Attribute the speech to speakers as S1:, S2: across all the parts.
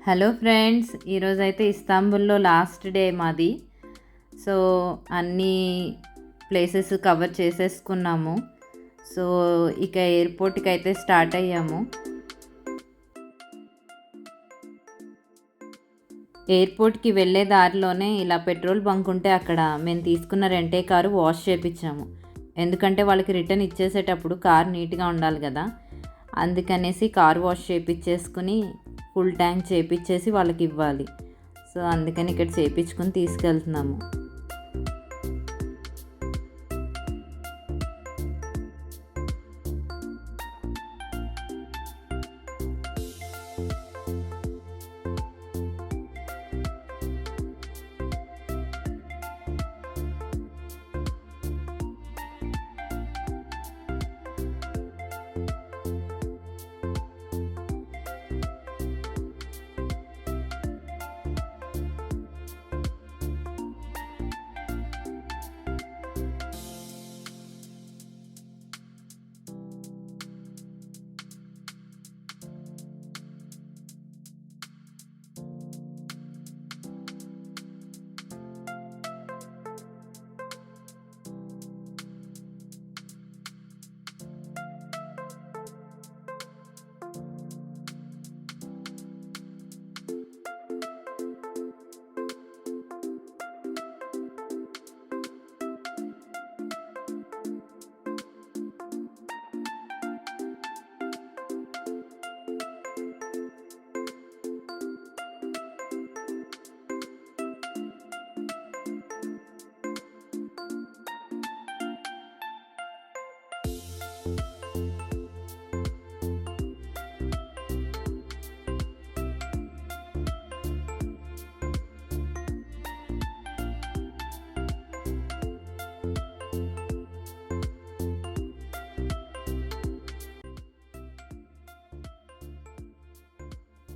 S1: Hello friends, ఈరోజైతే ఇస్తాంబుల్లో last day మాది. So అన్ని ప్లేసెస్ కవర్ చేసేసుకున్నాము. సో ఇక ఎయిర్పోర్ట్కి అయితే స్టార్ట్ అయ్యాము. ఎయిర్పోర్ట్కి వెళ్ళే దారిలోనే ఇలా పెట్రోల్ బంక్ ఉంటే అక్కడ మేము తీసుకున్న రెంటే కారు వాష్ చేయించాము. ఎందుకంటే వాళ్ళకి రిటర్న్ ఇచ్చేసేటప్పుడు కార్ నీట్గా ఉండాలి కదా, అందుకనేసి కార్ వాష్ చేయించేసుకుని ఫుల్ ట్యాంక్ చేయించేసి వాళ్ళకి ఇవ్వాలి. సో అందుకని ఇక్కడ చేయించుకొని తీసుకెళ్తున్నాము.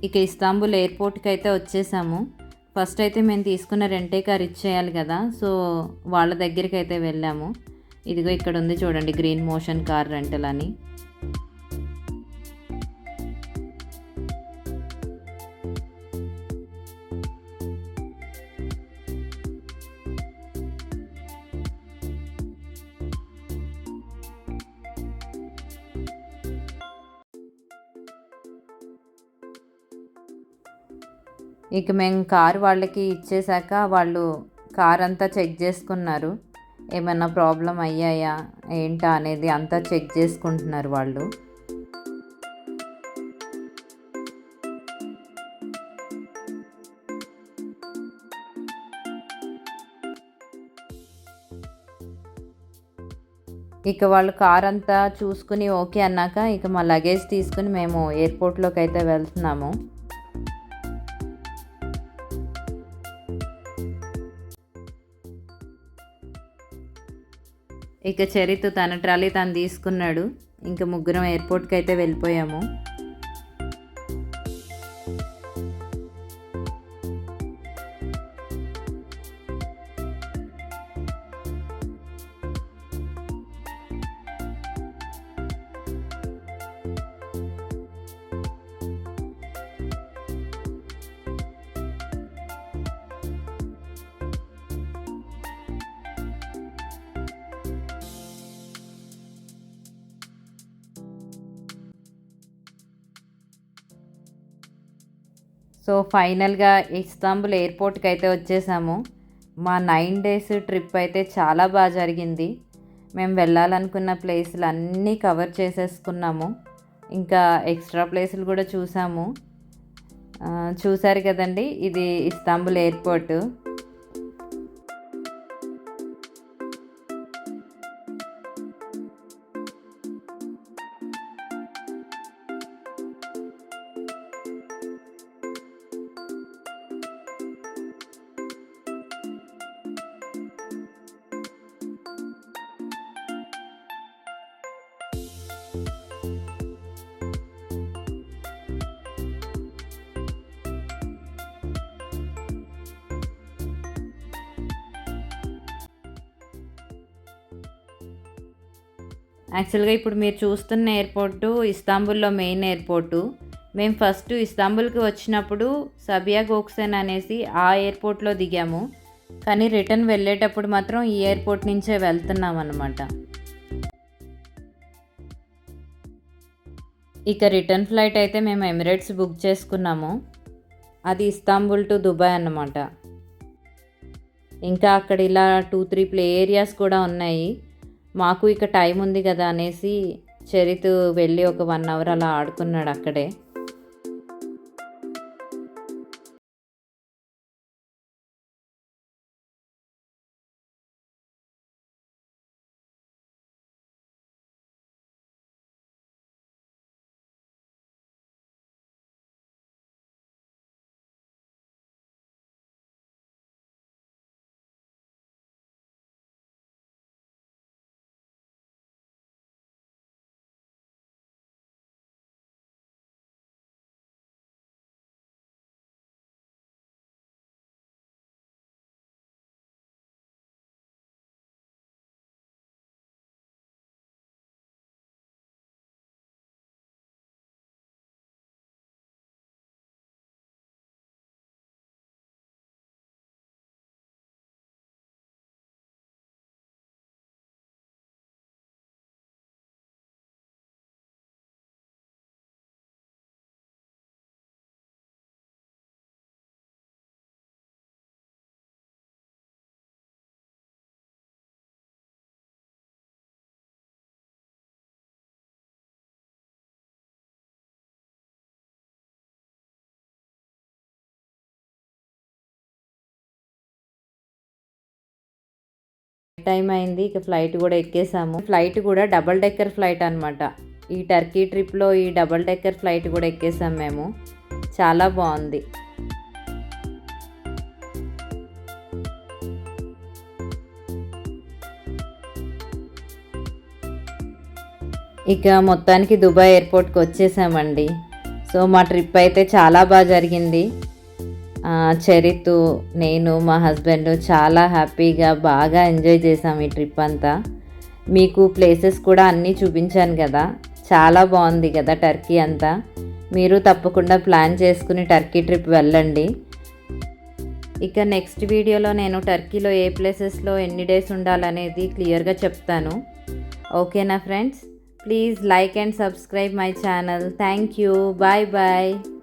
S1: ఇక ఇస్తాంబుల్ ఎయిర్పోర్ట్కి అయితే వచ్చేసాము. ఫస్ట్ అయితే మేము తీసుకున్న రెంటే కార్ ఇచ్చేయాలి కదా, సో వాళ్ళ దగ్గరికి అయితే వెళ్ళాము. ఇదిగో ఇక్కడ ఉంది చూడండి, గ్రీన్ మోషన్ కార్ రెంటల్ అని. ఇక మేము కారు వాళ్ళకి ఇచ్చేసాక వాళ్ళు కార్ అంతా చెక్ చేసుకున్నారు. ఏమన్నా ప్రాబ్లం అయ్యాయా ఏంటా అనేది అంతా చెక్ చేసుకుంటున్నారు వాళ్ళు. ఇక వాళ్ళు కార్ అంతా చూసుకుని ఓకే అన్నాక ఇక మా లగేజ్ తీసుకుని మేము ఎయిర్పోర్ట్లోకి అయితే వెళ్తున్నాము. ఇక చరిత్ తన ట్రాలీ తను తీసుకున్నాడు. ఇంకా ముగ్గురం ఎయిర్పోర్ట్కి అయితే వెళ్ళిపోయాము. సో ఫైనల్గా ఇస్తాంబుల్ ఎయిర్పోర్ట్కి అయితే వచ్చేసాము. మా 9 days ట్రిప్ అయితే చాలా బాగా జరిగింది. మేము వెళ్ళాలనుకున్న ప్లేసులు అన్నీ కవర్ చేసేసుకున్నాము. ఇంకా ఎక్స్ట్రా ప్లేసులు కూడా చూసాము. చూసారు కదండి, ఇది ఇస్తాంబుల్ ఎయిర్పోర్టు. యాక్చువల్గా ఇప్పుడు మీరు చూస్తున్న ఎయిర్పోర్టు ఇస్తాంబుల్లో మెయిన్ ఎయిర్పోర్టు. మేము ఫస్ట్ ఇస్తాంబుల్కి వచ్చినప్పుడు సబియా గోక్సెన్ అనేసి ఆ ఎయిర్పోర్ట్లో దిగాము, కానీ రిటర్న్ వెళ్ళేటప్పుడు మాత్రం ఈ ఎయిర్పోర్ట్ నుంచే వెళ్తున్నాం అన్నమాట. ఇక రిటర్న్ ఫ్లైట్ అయితే మేము ఎమిరేట్స్ బుక్ చేసుకున్నాము. అది ఇస్తాంబుల్ టు దుబాయ్ అన్నమాట. ఇంకా అక్కడ ఇలా 2-3 ప్లే ఏరియాస్ కూడా ఉన్నాయి. మాకు ఇక టైం ఉంది కదా అనేసి చరిత్ వెళ్ళి ఒక 1 అవర్ అలా ఆడుకున్నాడు అక్కడే. టైం అయింది, ఇక ఫ్లైట్ కూడా ఎక్కేసాము. ఫ్లైట్ కూడా డబల్ డెక్కర్ ఫ్లైట్ అనమాట. ఈ టర్కీ ట్రిప్లో ఈ డబల్ డెక్కర్ ఫ్లైట్ కూడా ఎక్కేసాం మేము. చాలా బాగుంది. ఇక మొత్తానికి దుబాయ్ ఎయిర్పోర్ట్కి వచ్చేసామండి. సో మా ట్రిప్ అయితే చాలా బాగా జరిగింది. చరిత్, నేను, మా హస్బెండ్ చాలా హ్యాపీగా బాగా ఎంజాయ్ చేసాం ఈ ట్రిప్ అంతా. మీకు ప్లేసెస్ కూడా అన్నీ చూపించాను కదా, చాలా బాగుంది కదా టర్కీ అంతా. మీరు తప్పకుండా ప్లాన్ చేసుకుని టర్కీ ట్రిప్ వెళ్ళండి. ఇక నెక్స్ట్ వీడియోలో నేను టర్కీలో ఏ ప్లేసెస్లో ఎన్ని డేస్ ఉండాలనేది క్లియర్గా చెప్తాను. ఓకేనా friends? Please like and subscribe my channel. Thank you. Bye bye.